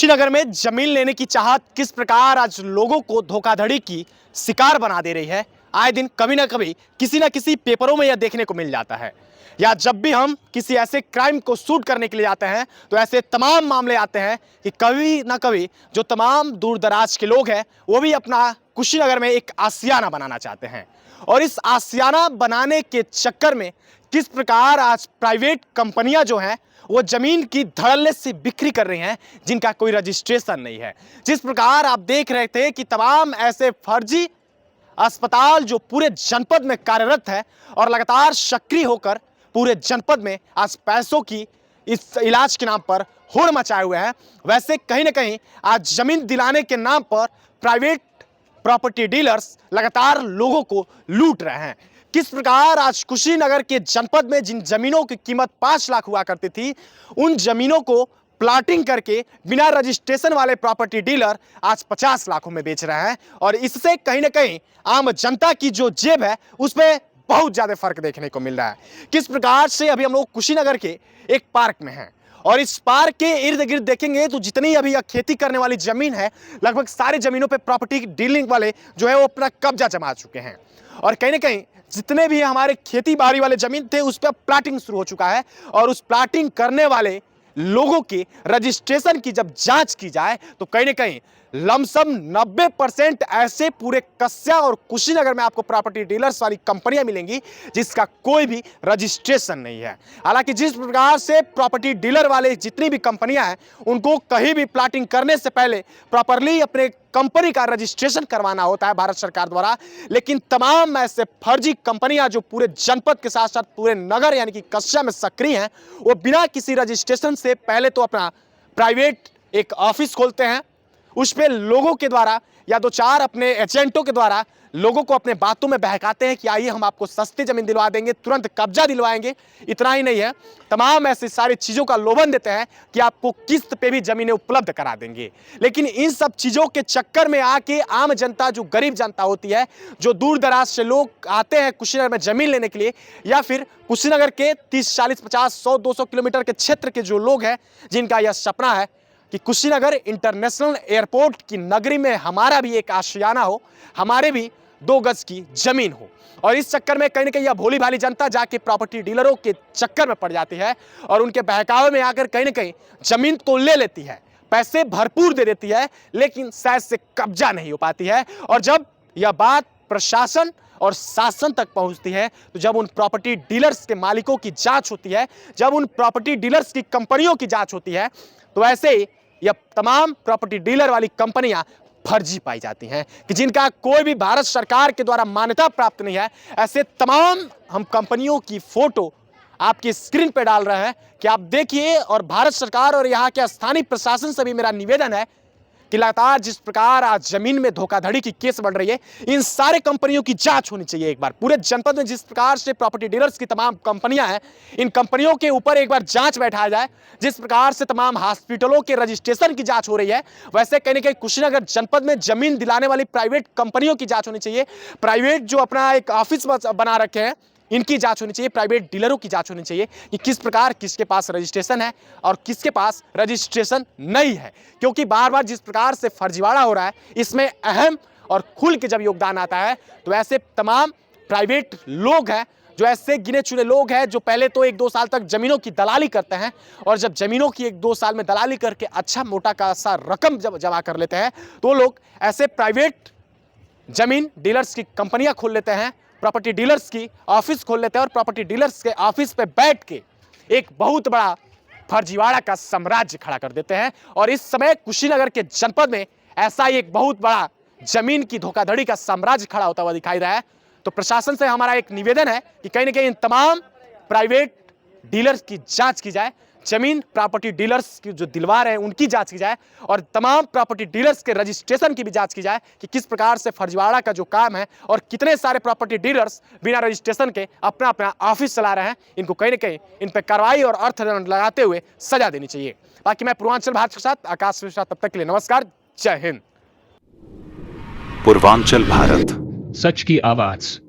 कुशीनगर में जमीन लेने की चाहत किस प्रकार आज लोगों को धोखाधड़ी की शिकार बना दे रही है, आए दिन कभी ना कभी किसी ना किसी पेपरों में यह देखने को मिल जाता है। या जब भी हम किसी ऐसे क्राइम को शूट करने के लिए जाते हैं तो ऐसे तमाम मामले आते हैं कि कभी ना कभी जो तमाम दूर दराज के लोग हैं वो भी अपना कुशीनगर में एक आशियाना बनाना चाहते हैं। और इस आशियाना बनाने के चक्कर में किस प्रकार आज प्राइवेट कंपनियां जो हैं वो जमीन की धड़ल्ले से बिक्री कर रही हैं जिनका कोई रजिस्ट्रेशन नहीं है। जिस प्रकार आप देख रहे थे कि तमाम ऐसे फर्जी अस्पताल जो पूरे जनपद में कार्यरत है और लगातार सक्रिय होकर पूरे जनपद में आज पैसों की इस इलाज के नाम पर होड़ मचाए हुए हैं, वैसे कहीं ना कहीं आज जमीन दिलाने के नाम पर प्राइवेट प्रॉपर्टी डीलर्स लगातार लोगों को लूट रहे हैं। किस प्रकार आज कुशीनगर के जनपद में जिन जमीनों की कीमत 5 लाख हुआ करती थी, उन जमीनों को प्लाटिंग करके बिना रजिस्ट्रेशन वाले प्रॉपर्टी डीलर आज 50 लाखों में बेच रहे हैं। और इससे कहीं ना कहीं आम जनता की जो जेब है उस पर बहुत ज्यादा फर्क देखने को मिल रहा है। किस प्रकार से अभी हम लोग कुशीनगर के एक पार्क में हैं और इस पार्क के इर्द गिर्द देखेंगे तो जितनी अभी खेती करने वाली जमीन है, लगभग सारी जमीनों पे प्रॉपर्टी डीलिंग वाले जो है वो अपना कब्जा जमा चुके हैं। और कहीं ना कहीं जितने भी हमारे खेती बाड़ी वाले जमीन थे उस पर प्लाटिंग शुरू हो चुका है और उस प्लाटिंग करने वाले लोगों की रजिस्ट्रेशन की जब जांच की जाए तो कहीं ना कहीं लमसम 90% ऐसे पूरे कस्या और कुशीनगर में आपको प्रॉपर्टी डीलर्स वाली कंपनियां मिलेंगी जिसका कोई भी रजिस्ट्रेशन नहीं है। हालांकि जिस प्रकार से प्रॉपर्टी डीलर वाले जितनी भी कंपनियां हैं उनको कहीं भी प्लाटिंग करने से पहले प्रॉपरली अपने कंपनी का रजिस्ट्रेशन करवाना होता है भारत सरकार द्वारा, लेकिन तमाम ऐसे फर्जी कंपनियां जो पूरे जनपद के साथ साथ पूरे नगर यानी कि कस्या में सक्रिय हैं, वो बिना किसी रजिस्ट्रेशन से पहले तो अपना प्राइवेट एक ऑफिस खोलते हैं, उस पे लोगों के द्वारा या दो चार अपने एजेंटों के द्वारा लोगों को अपने बातों में बहकाते हैं कि आइए हम आपको सस्ती जमीन दिलवा देंगे, तुरंत कब्जा दिलवाएंगे। इतना ही नहीं है, तमाम ऐसी सारी चीज़ों का लोभन देते हैं कि आपको किस्त पे भी जमीनें उपलब्ध करा देंगे। लेकिन इन सब चीज़ों के चक्कर में आके आम जनता जो गरीब जनता होती है, जो दूर दराज से लोग आते हैं कुशीनगर में जमीन लेने के लिए, या फिर कुशीनगर के 30, 40, 50, 100, 200 किलोमीटर के क्षेत्र के जो लोग हैं जिनका यह सपना है कि कुशीनगर इंटरनेशनल एयरपोर्ट की नगरी में हमारा भी एक आशियाना हो, हमारे भी 2 गज की जमीन हो। और इस चक्कर में कहीं ना कहीं यह भोली भाली जनता जाके प्रॉपर्टी डीलरों के चक्कर में पड़ जाती है और उनके बहकावे में आकर कहीं ना कहीं जमीन तो ले लेती है, पैसे भरपूर दे देती है, लेकिन शायद से कब्जा नहीं हो पाती है। और जब यह बात प्रशासन और शासन तक पहुंचती है तो जब उन प्रॉपर्टी डीलर्स के मालिकों की जांच होती है, जब उन प्रॉपर्टी डीलर्स की कंपनियों की जांच होती है, तो ऐसे ही यह तमाम प्रॉपर्टी डीलर वाली कंपनियां फर्जी पाई जाती हैं कि जिनका कोई भी भारत सरकार के द्वारा मान्यता प्राप्त नहीं है। ऐसे तमाम हम कंपनियों की फोटो आपकी स्क्रीन पे डाल रहे हैं कि आप देखिए। और भारत सरकार और यहाँ के स्थानीय प्रशासन से भी मेरा निवेदन है कि लगातार जिस प्रकार आज जमीन में धोखाधड़ी की केस बढ़ रही है, इन सारे कंपनियों की जांच होनी चाहिए एक बार। पूरे जनपद में जिस प्रकार से प्रॉपर्टी डीलर्स की तमाम कंपनियां हैं, इन कंपनियों के ऊपर एक बार जांच बैठाया जाए। जिस प्रकार से तमाम हॉस्पिटलों के रजिस्ट्रेशन की जांच हो रही है, वैसे कहीं ना कहीं कुशीनगर जनपद में जमीन दिलाने वाली प्राइवेट कंपनियों की जांच होनी चाहिए। प्राइवेट जो अपना एक ऑफिस बना रखे हैं इनकी जांच होनी चाहिए, प्राइवेट डीलरों की जांच होनी चाहिए कि किस प्रकार किसके पास रजिस्ट्रेशन है और किसके पास रजिस्ट्रेशन नहीं है। क्योंकि बार बार जिस प्रकार से फर्जीवाड़ा हो रहा है, इसमें अहम और खुल के जब योगदान आता है तो ऐसे तमाम प्राइवेट लोग हैं, जो ऐसे गिने चुने लोग हैं जो पहले तो 1-2 साल तक जमीनों की दलाली करते हैं और जब जमीनों की 1-2 साल में दलाली करके अच्छा मोटा खासा रकम जब जमा कर लेते हैं तो लोग ऐसे प्राइवेट जमीन डीलर्स की कंपनियां खोल लेते हैं, प्रॉपर्टी डीलर्स की ऑफिस खोल लेते हैं और प्रॉपर्टी डीलर्स के ऑफिस पे बैठ के एक बहुत बड़ा फर्जीवाड़ा का साम्राज्य खड़ा कर देते हैं। और इस समय कुशीनगर के जनपद में ऐसा ही एक बहुत बड़ा जमीन की धोखाधड़ी का साम्राज्य खड़ा होता हुआ दिखाई रहा है। तो प्रशासन से हमारा एक निवेदन है कि कहीं ना कहीं इन तमाम प्राइवेट डीलर्स की जांच की जाए, जमीन प्रॉपर्टी डीलर्स की जो दिलवा रहे हैं उनकी जांच की जाए और तमाम प्रॉपर्टी डीलर्स के रजिस्ट्रेशन की भी जांच की जाए कि किस प्रकार से फर्जीवाड़ा का जो काम है और कितने सारे प्रॉपर्टी डीलर्स बिना रजिस्ट्रेशन के अपना अपना ऑफिस चला रहे हैं। इनको कहीं ना कहीं इन पर कार्रवाई और अर्थदंड लगाते हुए सजा देनी चाहिए। बाकी मैं पूर्वांचल भारत के साथ आकाश मिश्रा, तब तक के लिए नमस्कार, जय हिंद। पूर्वांचल भारत, सच की आवाज।